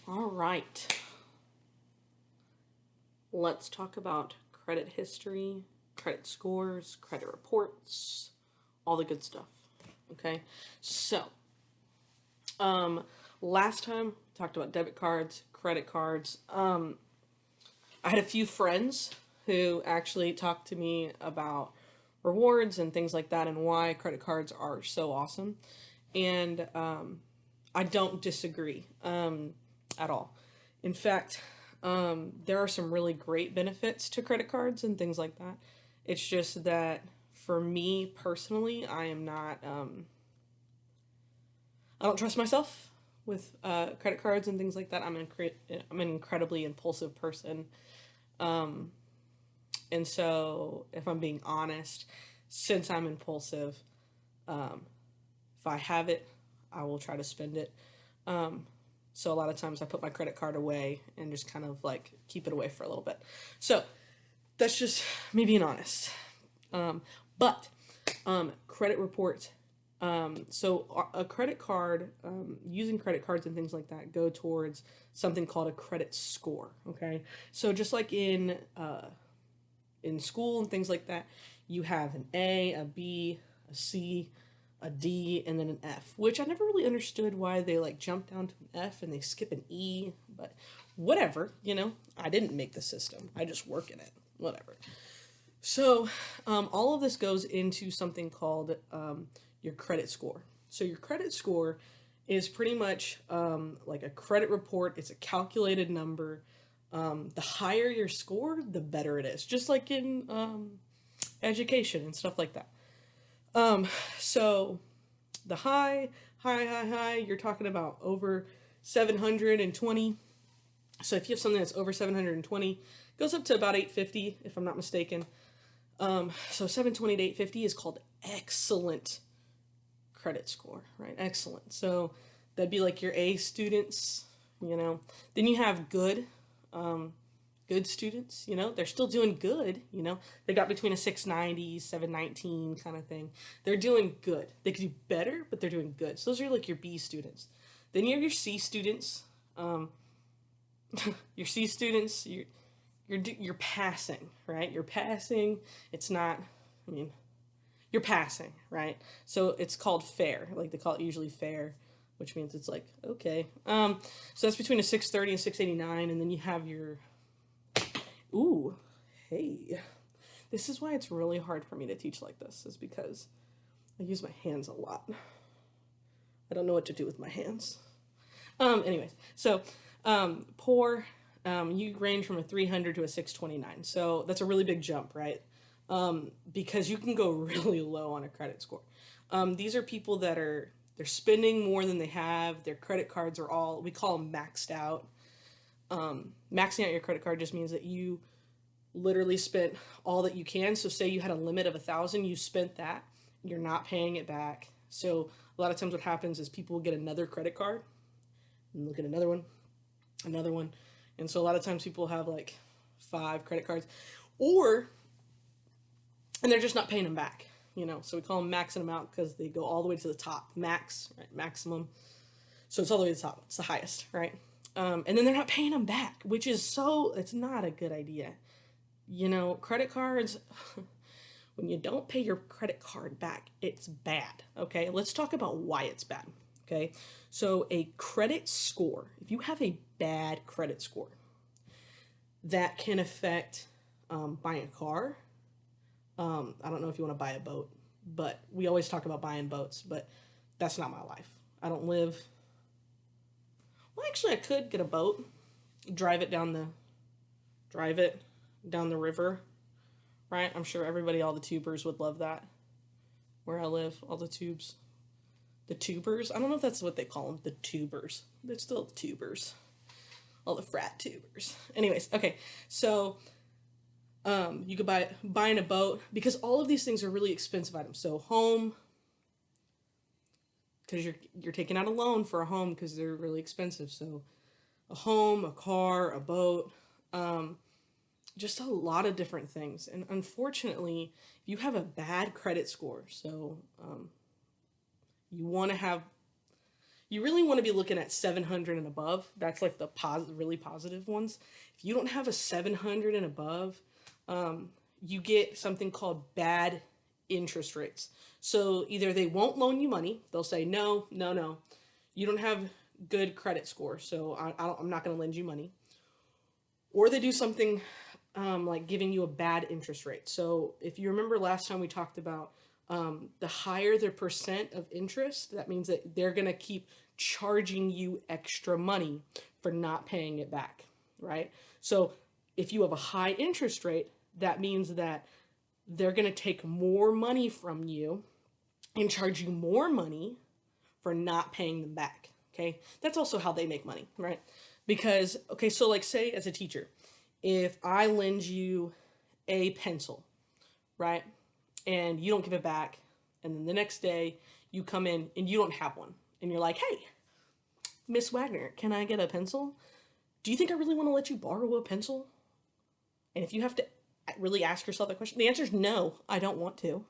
All right. Let's talk about credit history, credit scores, credit reports, all the good stuff. Okay. So, um, last time we talked about debit cards, credit cards. I had a few friends who actually talked to me about rewards and things like that and why credit cards are so awesome. And I don't disagree at all. In fact, there are some really great benefits to credit cards and things like that. It's just that for me personally, I am not. I don't trust myself with credit cards and things like that. I'm an incredibly impulsive person, and so if I'm being honest, since I'm impulsive, if I have it, I will try to spend it. Um, so a lot of times I put my credit card away and just kind of like keep it away for a little bit. So that's just me being honest. Um, but credit reports. So a credit card, using credit cards and things like that go towards something called a credit score. Okay, so just like in school and things like that, you have an A, a B, a C, a D, and then an F, which I never really understood why they like jump down to an F and they skip an E, but whatever, I didn't make the system. I just work in it. Whatever. So, all of this goes into something called your credit score. So, your credit score is pretty much like a credit report, it's a calculated number. The higher your score, the better it is, just like in education and stuff like that. Um, so, the high, you're talking about over 720. So, if you have something that's over 720, it goes up to about 850, if I'm not mistaken. So 720 to 850 is called excellent credit score, right? Excellent. So that'd be like your A students, you know. Then you have good students, they're still doing good. They got between a 690, 719 kind of thing. They're doing good. They could do better, but they're doing good. So those are like your B students. Then you have your C students. Um, your C students, you're passing, right? You're passing. It's not. I mean, you're passing, right? So it's called fair. Like they call it usually fair, which means it's like okay. So that's between a 630 and 689, and then you have your. Ooh, hey. This is why it's really hard for me to teach like this. Is because I use my hands a lot. I don't know what to do with my hands. Anyways, so poor, you range from a 300 to a 629. So that's a really big jump, right? Because you can go really low on a credit score. These are people that they're spending more than they have. Their credit cards are all, we call them maxed out. Maxing out your credit card just means that you literally spent all that you can. So say you had a limit of 1,000, you spent that. You're not paying it back. So a lot of times what happens is people will get another credit card and look at another one. And so a lot of times people have like 5 credit cards or and they're just not paying them back. So we call them maxing them out because they go all the way to the top. Max, right? Maximum. So it's all the way to the top. It's the highest, right? And then they're not paying them back, which is it's not a good idea. Credit cards, when you don't pay your credit card back, it's bad. Okay, let's talk about why it's bad. Okay, so a credit score, if you have a bad credit score, that can affect buying a car. I don't know if you want to buy a boat, but we always talk about buying boats, but that's not my life. I don't live. Well, actually, I could get a boat, drive it down the, drive it down the river, right? I'm sure everybody, all the tubers would love that. Where I live, all the tubes, the tubers. I don't know if that's what they call them, the tubers. They're still the tubers, all the frat tubers. Anyways, okay, so you could buying a boat because all of these things are really expensive items. So home, because you're taking out a loan for a home because they're really expensive. So a home, a car, a boat, just a lot of different things. And unfortunately, if you have a bad credit score, so you want to have You really want to be looking at 700 and above. That's like the really positive ones. If you don't have a 700 and above, you get something called bad interest rates. So either they won't loan you money, they'll say, no, no, no, you don't have good credit score, so I'm not going to lend you money. Or they do something like giving you a bad interest rate. So if you remember last time we talked about the higher the percent of interest, that means that they're going to keep charging you extra money for not paying it back, right? So if you have a high interest rate, that means that they're going to take more money from you and charge you more money for not paying them back. Okay. That's also how they make money, right? Because, okay, so like say as a teacher, if I lend you a pencil, right? And you don't give it back, and then the next day you come in and you don't have one, and you're like, hey, Miss Wagner, can I get a pencil? Do you think I really want to let you borrow a pencil? And if you have to really ask yourself that question, the answer is no, I don't want to.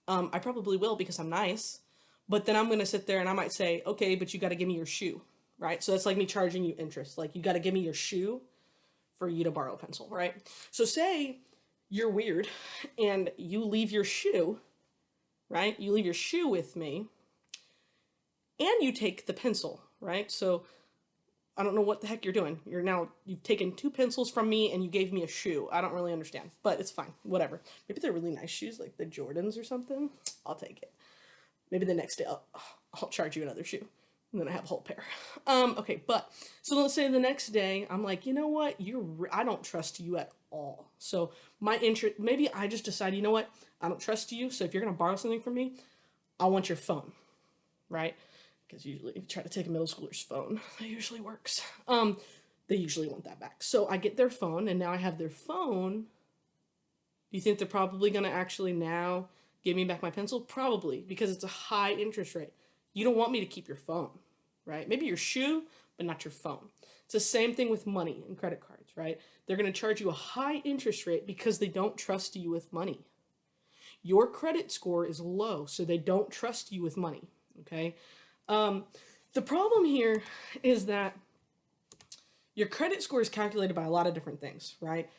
I probably will because I'm nice, but then I'm going to sit there and I might say, okay, but you got to give me your shoe, right? So that's like me charging you interest. Like, you got to give me your shoe for you to borrow a pencil, right? So say you're weird and you leave your shoe, right? You leave your shoe with me and you take the pencil, right? So I don't know what the heck you're doing. You've taken 2 pencils from me and you gave me a shoe. I don't really understand, but it's fine. Whatever. Maybe they're really nice shoes, like the Jordans or something. I'll take it. Maybe the next day I'll charge you another shoe. And then I have a whole pair. Okay, but so let's say the next day I'm like, you know what? I don't trust you at all. So my interest, maybe I just decide, you know what? I don't trust you. So if you're gonna borrow something from me, I want your phone, right? Because usually if you try to take a middle schooler's phone, that usually works. They usually want that back. So I get their phone, and now I have their phone. Do you think they're probably gonna actually now give me back my pencil? Probably, because it's a high interest rate. You don't want me to keep your phone, right? Maybe your shoe, but not your phone. It's the same thing with money and credit cards, right? They're going to charge you a high interest rate because they don't trust you with money. Your credit score is low, so they don't trust you with money, okay? The problem here is that your credit score is calculated by a lot of different things, right?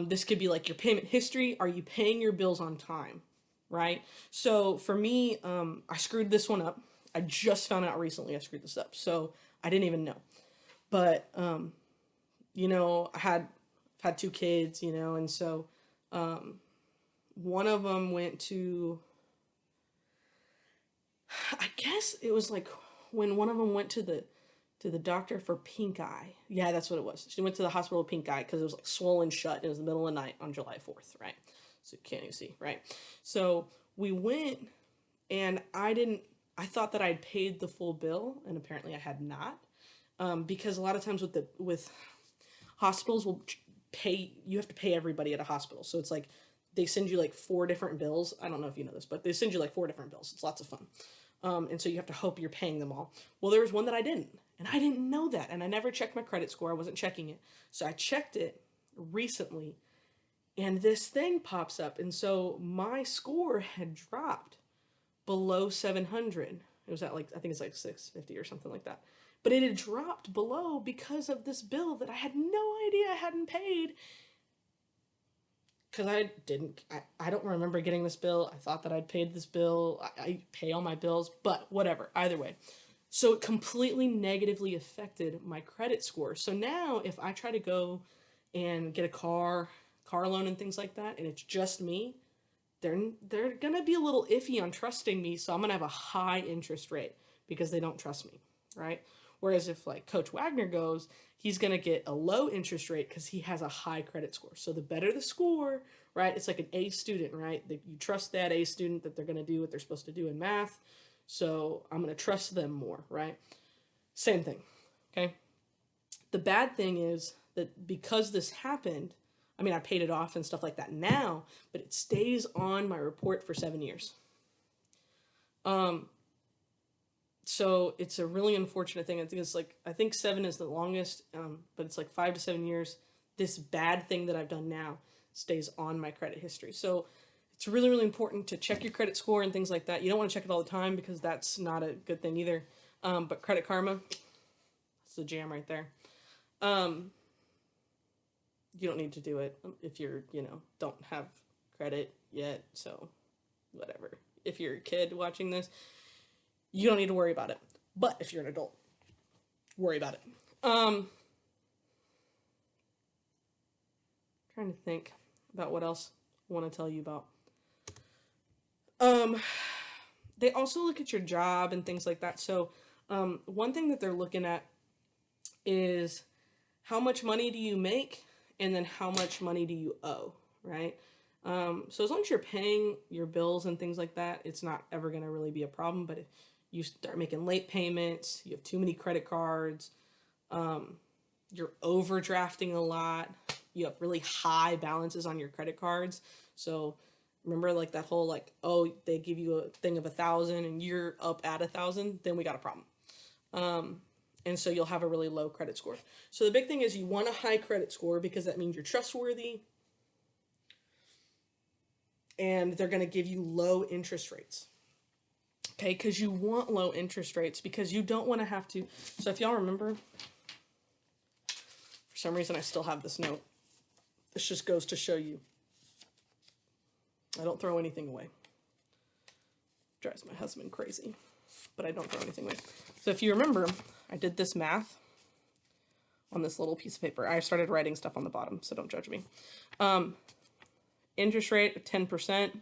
This could be like your payment history. Are you paying your bills on time, right? So for me, I screwed this one up. I just found out recently I screwed this up, so I didn't even know. But you know, I've had 2 kids, you know, and so one of them went to, I guess it was like when one of them went to the doctor for pink eye. Yeah, that's what it was. She went to the hospital with pink eye because it was like swollen shut. It was the middle of the night on July 4th, right? So you can't even see, right? So we went, and I thought that I'd paid the full bill, and apparently I had not. Because a lot of times with hospitals will pay, you have to pay everybody at a hospital. So it's like they send you like 4 different bills. I don't know if you know this, but they send you like 4 different bills. It's lots of fun. And so you have to hope you're paying them all. Well, there was one that I didn't, and I didn't know that, and I never checked my credit score. I wasn't checking it. So I checked it recently, and this thing pops up, and so my score had dropped below 700. It was at like, I think it's like 650 or something like that. But it had dropped below because of this bill that I had no idea I hadn't paid. Because I don't remember getting this bill. I thought that I'd paid this bill. I pay all my bills, but whatever, either way. So it completely negatively affected my credit score. So now if I try to go and get a car loan and things like that, and it's just me, they're gonna be a little iffy on trusting me, so I'm gonna have a high interest rate because they don't trust me, right? Whereas if like Coach Wagner goes, he's gonna get a low interest rate because he has a high credit score. So the better the score, right? It's like an A student, right? You trust that A student that they're gonna do what they're supposed to do in math. So I'm gonna trust them more, right? Same thing, okay? The bad thing is that because this happened, I mean, I paid it off and stuff like that now, but it stays on my report for 7 years. So it's a really unfortunate thing. I think it's like, I think 7 is the longest, but it's like 5 to 7 years. This bad thing that I've done now stays on my credit history. So it's really, really important to check your credit score and things like that. You don't want to check it all the time because that's not a good thing either. But Credit Karma, it's the jam right there. Um, you don't need to do it if you're, don't have credit yet. So, whatever. If you're a kid watching this, you don't need to worry about it. But if you're an adult, worry about it. Trying to think about what else I want to tell you about. They also look at your job and things like that. So, one thing that they're looking at is how much money do you make, and then how much money do you owe, right? So as long as you're paying your bills and things like that, it's not ever going to really be a problem. But if you start making late payments, you have too many credit cards, you're overdrafting a lot, you have really high balances on your credit cards. So remember, like, that whole, like, oh, they give you a thing of 1,000 and you're up at 1,000, then we got a problem. And so you'll have a really low credit score. So the big thing is you want a high credit score because that means you're trustworthy, and they're going to give you low interest rates. Okay, because you want low interest rates because you don't want to have to. So if y'all remember, for some reason I still have this note. This just goes to show you I don't throw anything away. Drives my husband crazy, but I don't throw anything away. So if you remember, I did this math on this little piece of paper. I started writing stuff on the bottom, so don't judge me. Interest rate of 10%.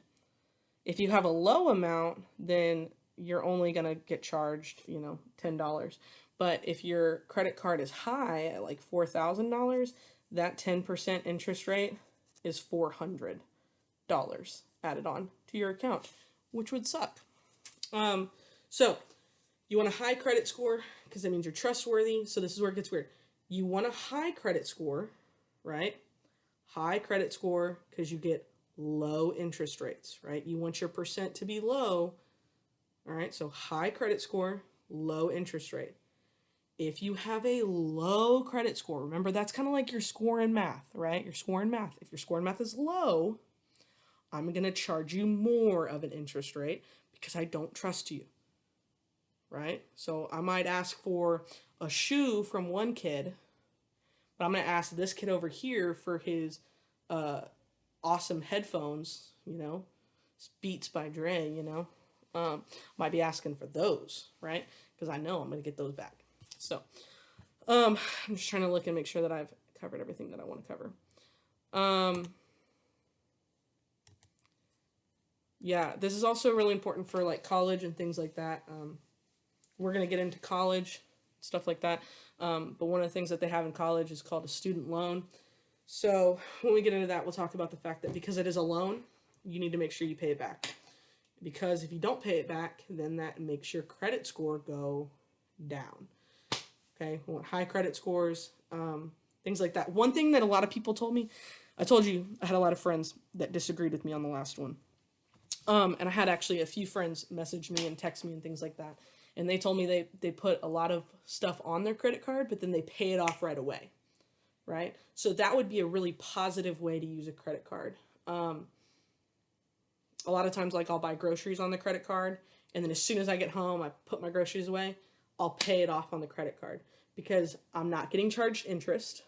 If you have a low amount, then you're only going to get charged, $10. But if your credit card is high at like $4,000, that 10% interest rate is $400 added on to your account, which would suck. So you want a high credit score because that means you're trustworthy. So this is where it gets weird. You want a high credit score, right? High credit score because you get low interest rates, right? You want your percent to be low. All right, so high credit score, low interest rate. If you have a low credit score, remember that's kind of like your score in math, right? Your score in math. If your score in math is low, I'm going to charge you more of an interest rate because I don't trust you, right? So I might ask for a shoe from one kid, but I'm going to ask this kid over here for his awesome headphones, Beats by Dre, might be asking for those, right? Because I know I'm going to get those back. So I'm just trying to look and make sure that I've covered everything that I want to cover. Yeah, this is also really important for like college and things like that. We're going to get into college, stuff like that. But one of the things that they have in college is called a student loan. So when we get into that, we'll talk about the fact that because it is a loan, you need to make sure you pay it back. Because if you don't pay it back, then that makes your credit score go down. Okay, we want high credit scores, things like that. One thing that a lot of people told me, I told you I had a lot of friends that disagreed with me on the last one. And I had actually a few friends message me and text me and things like that. And they told me they put a lot of stuff on their credit card, but then they pay it off right away, right? So that would be a really positive way to use a credit card. A lot of times, like, I'll buy groceries on the credit card, and then as soon as I get home, I put my groceries away, I'll pay it off on the credit card because I'm not getting charged interest,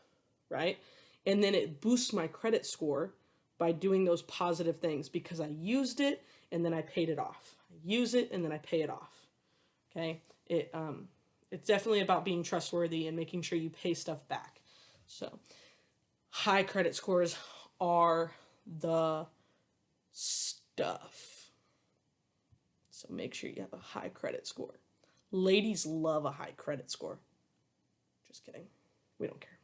right? And then it boosts my credit score by doing those positive things because I used it and then I paid it off. I use it and then I pay it off. Okay? It's definitely about being trustworthy and making sure you pay stuff back. So, high credit scores are the stuff. So make sure you have a high credit score. Ladies love a high credit score. Just kidding. We don't care.